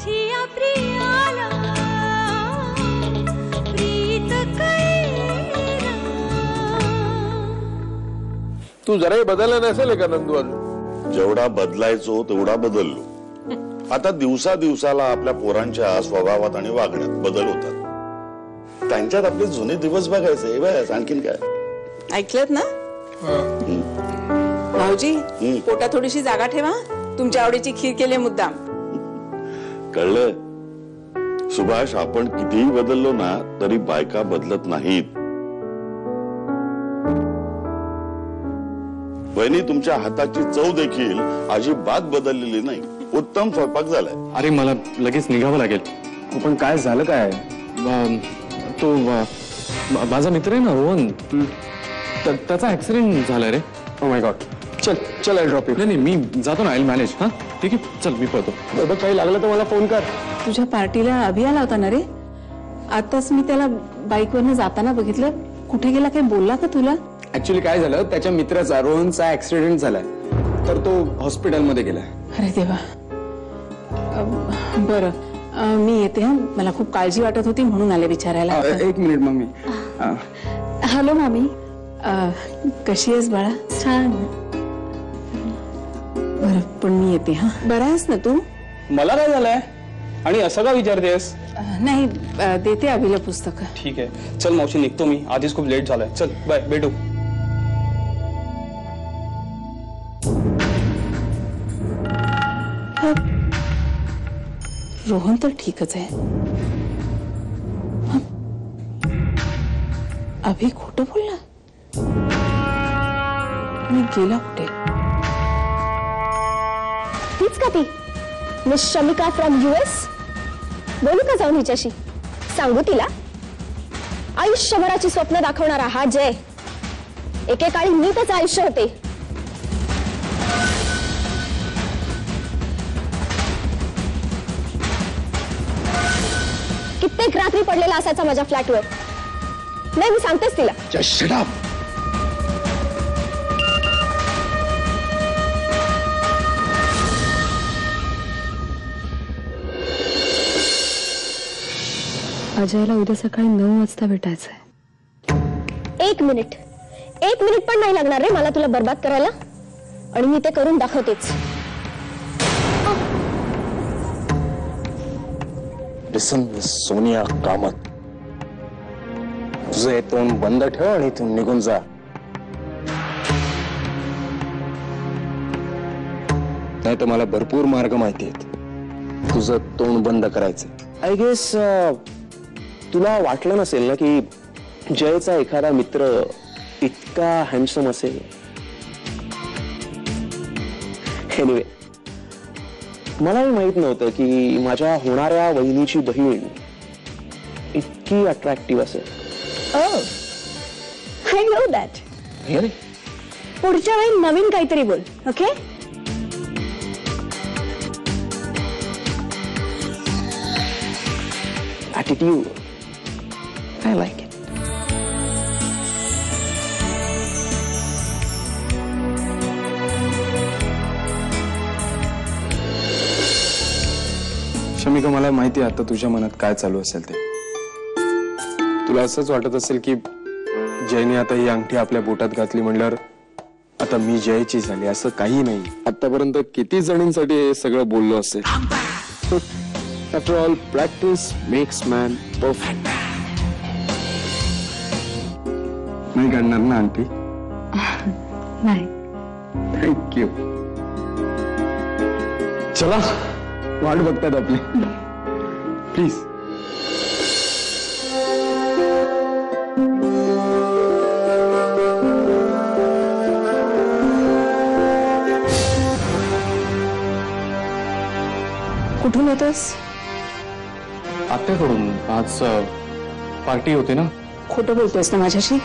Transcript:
माझिया प्रियाला प्रीत कैला। तू जराही बदलला नसेल का नंदू? अजून जेवढा बदलायचो तेवढा बदललो। आता दिवसा दिवसाला आपल्या पोरांच्या स्वभावात आणि वागण्यात बदल होतात। त्यांच्यात आपले जुने दिवस बघायचे बस, आणखीन काय? ऐकलत ना भाऊजी? पोटात थोडीशी जागा ठेवा, तुमच्या आवडीची खीर केली मुद्दाम। कळलं सुभाष, आपण कितीही बदललो ना तरी बायका बदलत नाहीत। वहिनी, तुमच्या हाताची चव देखील अजिबात बदललेली नाही। उत्तम स्वयंपाक झालाय। अरे मला लगेच निघावं लागेल। पण काय झालं काय? तो माझा मित्र आहे ना रोहन, त्याचा ऍक्सिडेंट झालाय रे। Oh my God. चल चल, आय ड्रॉप यू। नाही मी जातो ना, आय मॅनेज। हा ठीक आहे, चल मी पळतो। बघ काही लागलं तर मला फोन कर। तुझ्या पार्टीला अभि आला होता ना रे? आताच मी त्याला बाईकवरनं जाताना बघितलं। कुठे गेला, काही बोलला का तुला? ऍक्च्युली काय झालं, त्याच्या मित्राचा रोहनचा ऍक्सिडेंट झालाय, तर तो हॉस्पिटलमध्ये गेलाय। अरे देवा। बरं, मी येते हा, मला खूप काळजी वाटत होती म्हणून आले विचारायला। एक मिनिट मम्मी। हॅलो मामी, कशी आहेस बाळा? छान। बरं, पण मी येते हा। बरा आहेस ना तू? मला काय झालंय आणि असं का विचारतेस? नाही, देते अभिला पुस्तक। ठीक आहे, चल मावशी निघतो मी, आधीच खूप लेट झालाय। चल बाय, भेटू। रोहन तर ठीकच आहे, अभि खोटं बोलला? मी गेला कुठे? तीच का ती मिस शमिका फ्रॉम US? बोलू का जाऊन हिच्याशी? सांगू तिला आयुष्यभराची स्वप्न दाखवणारा हा जय एकेकाळी मी त्याचं आयुष्य होते। कित्येक रात्री पडलेला असायचा माझ्या फ्लॅटवर। नाही, मी सांगतेच तिला। Just shut up. अजयला उद्या सकाळी 9 वाजता भेटायचंय। एक मिनिट पण नाही लागणार रे मला तुला बर्बाद करायला, आणि मी ते करून दाखवतेच। लिसन सोनिया कामत, तुझं तोंड बंद ठेव आणि इथून निघून जा। नाही तर मला भरपूर मार्ग माहिती आहेत तुझं तोंड बंद करायचं। आय गेस तुला वाटलं नसेल ना की जयचा एखादा मित्र इतका हँडसम असेल। एनिवे, मलाही माहित नव्हतं की माझ्या होणाऱ्या वहिनीची बहीण इतकी अट्रॅक्टिव्ह असेल। I know that. पुढच्या वेळी नवीन काहीतरी बोल, okay? Attitude, I like it. Shamika, मला माहिती आहे आता तुझ्या मनात काय चालू असेल ते। तुला असंच वाटत असेल की जयने आता ही अंगठी आपल्या बोटात घातली म्हणल्यावर आता मी जयची झाली। असं काही नाही। आतापर्यंत किती जणींसाठी हे सगळं बोललो असेल। After all, practice makes man perfect. नाही काढणार ना अंगठी? नाही। थँक्यू। चला, वाट बघतात आपली। प्लीज। कुठून येतोस? आत्याकडून आज पार्टी होती ना। खोटं बोलतोयस ना माझ्याशी?